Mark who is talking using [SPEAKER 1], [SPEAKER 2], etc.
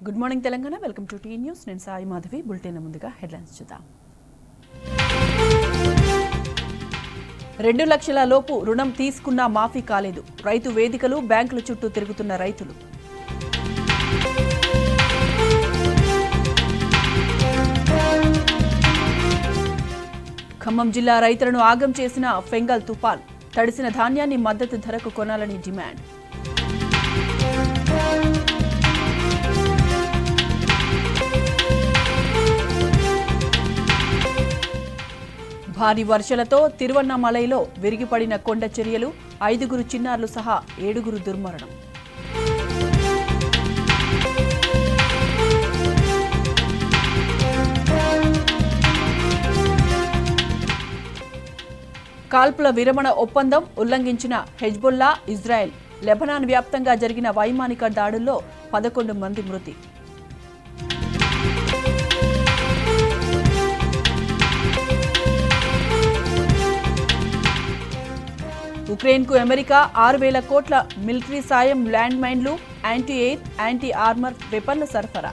[SPEAKER 1] Good morning Telangana. Welcome to T news. నేను Sai Madhavi. Bulletin ముందుగా headlines చూద్దాం. 2 లక్షల లోపు రుణం తీసుకున్నా మాఫీ కాలేదు. రైతు వేదికలు, బ్యాంకుల చుట్టూ తిరుగుతున్న రైతులు. ఖమ్మం జిల్లా రైతులను ఆగం చేసిన ఫెంగల్ తుఫాన్. తడిసిన ధాన్యాన్ని మద్దతు ధరకు కొనాలని డిమాండ్. భారీ వర్షాలతో తిరువన్నామలైలో విరిగిపడిన కొండ చర్యలు. 5 చిన్నారులు సహా 7 దుర్మరణం. కాల్పుల విరమణ ఒప్పందం ఉల్లంఘించిన హెజ్బుల్లా, ఇజ్రాయెల్. లెబనాన్ వ్యాప్తంగా జరిగిన వైమానిక దాడుల్లో 11 మంది మృతి. ఉక్రెయిన్కు అమెరికా 6,000 కోట్ల మిలిటరీ సాయం, ల్యాండ్ మైన్లు, యాంటీ ఎయిర్, యాంటీ ఆర్మర్ వెపన్ల సరఫరా.